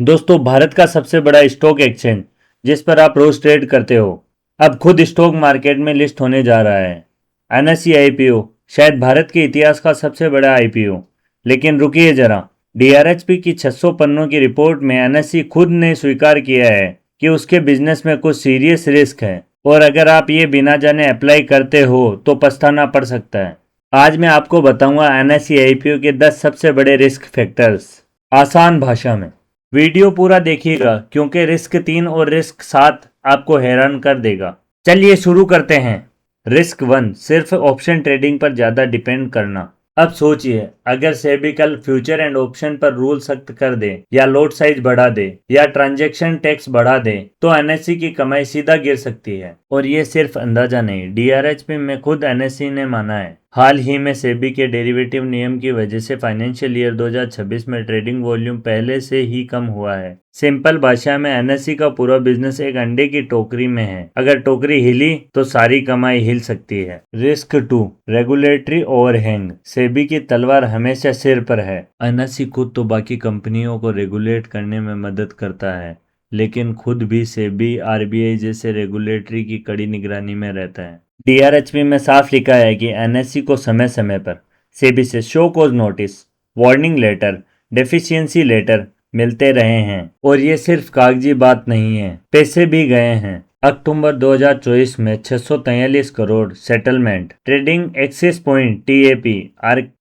दोस्तों, भारत का सबसे बड़ा स्टॉक एक्सचेंज जिस पर आप रोज ट्रेड करते हो, अब खुद स्टॉक मार्केट में लिस्ट होने जा रहा है। एनएसई आईपीओ शायद भारत के इतिहास का सबसे बड़ा आईपीओ। लेकिन रुकिए जरा, डीआरएचपी की 600 पन्नों की रिपोर्ट में एनएसई खुद ने स्वीकार किया है कि उसके बिजनेस में कुछ सीरियस रिस्क है, और अगर आप ये बिना जाने अप्लाई करते हो तो पछताना पड़ सकता है। आज मैं आपको बताऊंगा एनएसई आईपीओ के 10 सबसे बड़े रिस्क फैक्टर्स, आसान भाषा में। वीडियो पूरा देखिएगा क्योंकि रिस्क 3 और रिस्क 7 आपको हैरान कर देगा। चलिए शुरू करते हैं। रिस्क 1, सिर्फ ऑप्शन ट्रेडिंग पर ज़्यादा डिपेंड करना। अब सोचिए, अगर सेबी कल फ्यूचर एंड ऑप्शन पर रूल सख्त कर दे, या लोट साइज बढ़ा दे, या ट्रांजैक्शन टैक्स बढ़ा दे, तो एनएसई की कमाई सीधा गिर सकती है। और ये सिर्फ अंदाजा नहीं, डीआरएचपी में खुद एनएसई ने माना है। हाल ही में सेबी के डेरिवेटिव नियम की वजह से फाइनेंशियल ईयर 2026 में ट्रेडिंग वॉल्यूम पहले से ही कम हुआ है। सिंपल भाषा में एनएसई का पूरा बिजनेस एक अंडे की टोकरी में है। अगर टोकरी हिली तो सारी कमाई हिल सकती है। Risk 2, regulatory overhang. सेबी की तलवार हमेशा सिर पर है। एनएसई खुद तो बाकी कंपनियों को रेगुलेट करने में मदद करता है, लेकिन खुद भी सेबी, आरबीआई जैसे रेगुलेटरी की कड़ी निगरानी में रहता है। डीआरएचपी में साफ लिखा है कि एनएसई को समय समय पर सेबी से show cause notice, warning letter, deficiency letter मिलते रहे हैं, और ये सिर्फ कागजी बात नहीं है, पैसे भी गए हैं। अक्टूबर 2024 में 643 crore settlement trading access point TAP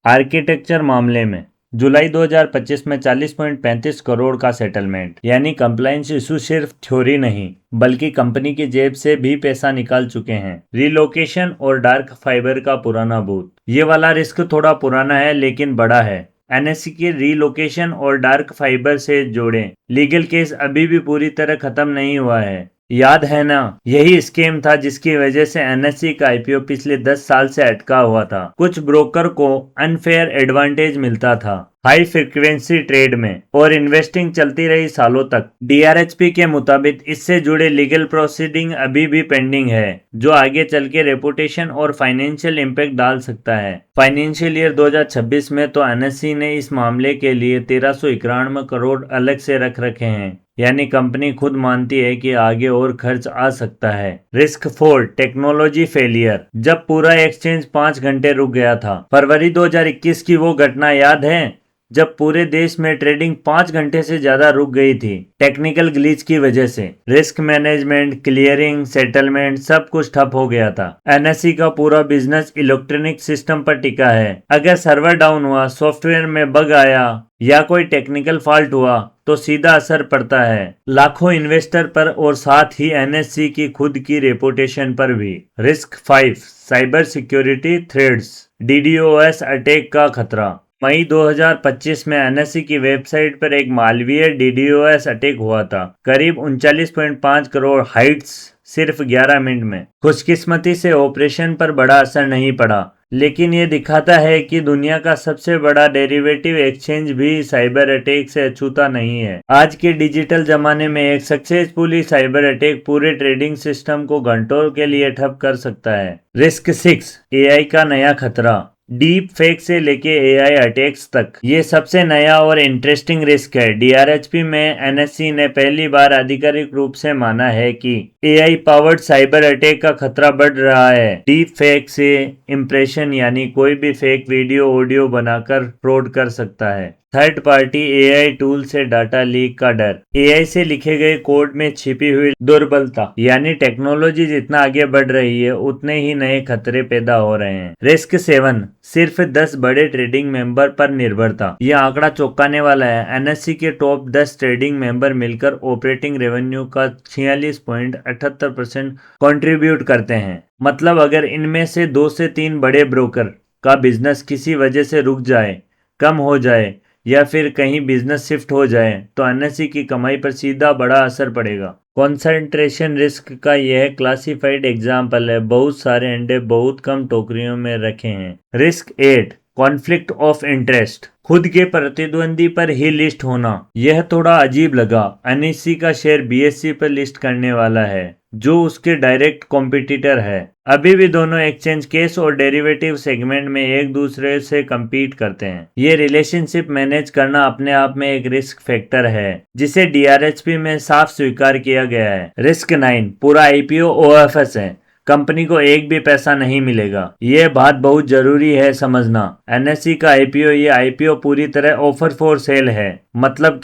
architecture मामले में। जुलाई 2025 में 40.35 करोड़ का सेटलमेंट। यानी कंप्लायंस इशू सिर्फ थ्योरी नहीं, बल्कि कंपनी की जेब से भी पैसा निकाल चुके हैं। रिलोकेशन और डार्क फाइबर का पुराना भूत। ये वाला रिस्क थोड़ा पुराना है लेकिन बड़ा है। एनएसई के रीलोकेशन और डार्क फाइबर से जोड़े लीगल केस अभी भी पूरी तरह खत्म नहीं हुआ है। याद है ना, यही स्कीम था जिसकी वजह से एनएसई का आईपीओ पिछले 10 साल से अटका हुआ था। कुछ ब्रोकर को अनफेयर एडवांटेज मिलता था हाई फ्रीक्वेंसी ट्रेड में, और इन्वेस्टिंग चलती रही सालों तक। डीआरएचपी के मुताबिक इससे जुड़े लीगल प्रोसीडिंग अभी भी पेंडिंग है, जो आगे चल के रेपुटेशन और फाइनेंशियल इम्पैक्ट डाल सकता है। फाइनेंशियल ईयर 2026 में तो एनएसई ने इस मामले के लिए 1391 करोड़ अलग से रख रखे हैं। यानी कंपनी खुद मानती है कि आगे और खर्च आ सकता है। Risk 4, technology failure. जब पूरा एक्सचेंज 5 घंटे रुक गया था, फरवरी 2021 की वो घटना याद है, जब पूरे देश में ट्रेडिंग 5 घंटे से ज्यादा रुक गई थी टेक्निकल ग्लिच की वजह से। रिस्क मैनेजमेंट, क्लियरिंग, सेटलमेंट सब कुछ ठप हो गया था। एनएसई का पूरा बिजनेस इलेक्ट्रॉनिक सिस्टम पर टिका है। अगर सर्वर डाउन हुआ, सॉफ्टवेयर में बग आया, या कोई टेक्निकल फॉल्ट हुआ, तो सीधा असर पड़ता है लाखों इन्वेस्टर पर, और साथ ही एनएसई की खुद की रेपुटेशन पर भी। Risk 5, cyber security threads. DDoS attack का खतरा। मई 2025 में एनएसई की वेबसाइट पर एक मालवियर डीडोस अटैक हुआ था। करीब 39.5 करोड़ हाइट्स सिर्फ 11 मिनट में। खुशकिस्मती से ऑपरेशन पर बड़ा असर नहीं पड़ा, लेकिन ये दिखाता है कि दुनिया का सबसे बड़ा डेरिवेटिव एक्सचेंज भी साइबर अटैक से अछूता नहीं है। आज के डिजिटल जमाने में एक सक्सेसफुली साइबर अटैक पूरे ट्रेडिंग सिस्टम को घंटों के लिए ठप कर सकता है। रिस्क 6, एआई का नया खतरा। डीप फेक से लेके एआई अटैक्स तक, ये सबसे नया और इंटरेस्टिंग रिस्क है। डीआरएचपी में एनएसई ने पहली बार आधिकारिक रूप से माना है कि एआई पावर्ड साइबर अटैक का खतरा बढ़ रहा है। डीप फेक से इंप्रेशन, यानी कोई भी फेक वीडियो ऑडियो बनाकर फ्रॉड कर सकता है। थर्ड पार्टी एआई टूल से डाटा लीक का डर। एआई से लिखे गए कोड में छिपी हुई दुर्बलता, यानी टेक्नोलॉजी जितना आगे बढ़ रही है उतने ही नए खतरे पैदा हो रहे हैं। रिस्क 7, सिर्फ 10 बड़े ट्रेडिंग मेंबर पर निर्भरता। यह आंकड़ा चौंकाने वाला है। एनएसई के टॉप 10 ट्रेडिंग मेंबर मिलकर ऑपरेटिंग रेवेन्यू का 46.78% कंट्रीब्यूट करते हैं। मतलब अगर इनमें से 2 से 3 बड़े ब्रोकर का बिजनेस किसी वजह से रुक जाए, कम हो जाए, या फिर कहीं बिजनेस शिफ्ट हो जाए, तो एनएसई की कमाई पर सीधा बड़ा असर पड़ेगा। कॉन्सेंट्रेशन रिस्क का यह क्लासिफाइड एग्जाम्पल है। बहुत सारे अंडे बहुत कम टोकरियों में रखे हैं। रिस्क 8, कॉन्फ्लिक्ट ऑफ इंटरेस्ट, खुद के प्रतिद्वंदी पर ही लिस्ट होना, यह थोड़ा अजीब लगा। एनएससी का शेयर बीएसई पर लिस्ट करने वाला है जो उसके डायरेक्ट कॉम्पिटिटर है। अभी भी दोनों एक्सचेंज केस और डेरिवेटिव सेगमेंट में एक दूसरे से compete करते हैं। ये रिलेशनशिप मैनेज करना अपने आप में एक रिस्क फैक्टर है जिसे डीआरएचपी में साफ स्वीकार किया गया है। रिस्क 9 पूरा आईपीओ ओएफएस है, कंपनी को एक भी पैसा नहीं मिलेगा। ये बात बहुत जरूरी है समझना। एनएससी का आईपीओ, ये आईपीओ पूरी तरह ऑफर फॉर सेल है। मतलब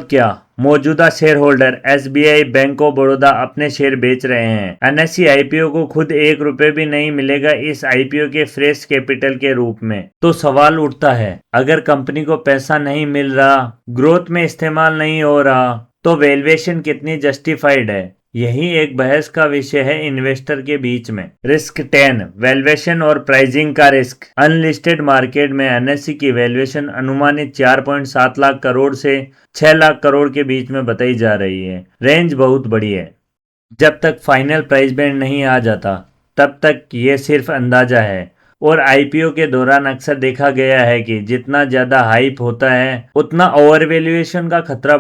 क्या? मौजूदा share holder SBI, bank of Baroda अपने शेयर बेच रहे हैं। एनएससी आईपीओ को खुद 1 रुपए भी नहीं मिलेगा इस आईपीओ के फ्रेश कैपिटल के रूप में। तो सवाल उठता है, अगर कंपनी को पैसा नहीं मिल रहा, ग्रोथ में इस्तेमाल नहीं हो रहा, तो वैल्यूएशन कितनी जस्टिफाइड है? यही एक बहस का विषय है इन्वेस्टर के बीच में। रिस्क 10 वैल्यूएशन और प्राइसिंग का रिस्क। अनलिस्टेड मार्केट में एनएससी की वैल्यूएशन अनुमानित 4.7 लाख करोड़ से 6 लाख करोड़ के बीच में बताई जा रही है। रेंज बहुत बड़ी है। जब तक फाइनल प्राइस बैंड नहीं आ जाता तब तक ये सिर्फ अंदाजा है। और आईपीओ के दौरान अक्सर देखा गया है कि जितना ज्यादा हाइप होता है उतना ओवरवैल्यूएशन का खतरा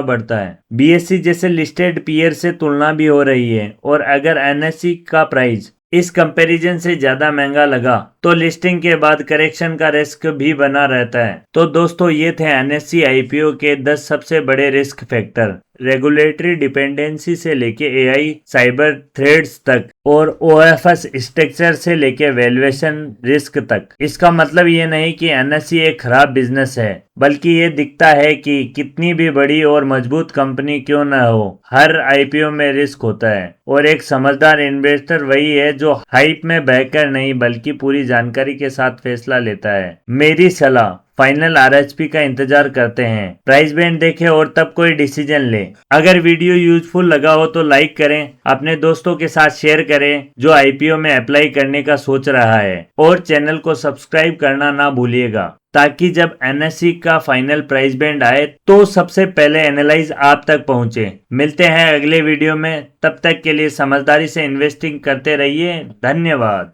बढ़ता है। बीएसई जैसे लिस्टेड पीयर से तुलना भी हो रही है और अगर एनएससी का प्राइस इस कंपैरिजन से ज्यादा महंगा लगा तो लिस्टिंग के बाद करेक्शन का रिस्क भी बना रहता है। तो दोस्तों, ये थे एनएससी आईपीओ के 10 सबसे बड़े रिस्क फैक्टर। रेगुलेटरी डिपेंडेंसी से लेके एआई साइबर थ्रेड्स तक और ओएफएस स्ट्रक्चर से लेके वैल्यूएशन रिस्क तक। इसका मतलब ये नहीं कि एनएससी एक खराब बिजनेस है, बल्कि ये दिखता है कि कितनी भी बड़ी और मजबूत कंपनी क्यों न हो, हर आईपीओ में रिस्क होता है। और एक समझदार इन्वेस्टर वही है जो हाइप में बहकर नहीं बल्कि पूरी जानकारी के साथ फैसला लेता है। मेरी सलाह, फाइनल आरएचपी का इंतजार करते हैं, प्राइस बैंड देखें और तब कोई डिसीजन ले। अगर वीडियो यूजफुल लगा हो तो लाइक करें, अपने दोस्तों के साथ शेयर करें जो आईपीओ में अप्लाई करने का सोच रहा है, और चैनल को सब्सक्राइब करना ना भूलिएगा ताकि जब एनएससी का फाइनल प्राइस बैंड आए तो सबसे पहले एनालाइज आप तक पहुंचे। मिलते हैं अगले वीडियो में, तब तक के लिए समझदारी से इन्वेस्टिंग करते रहिए। धन्यवाद।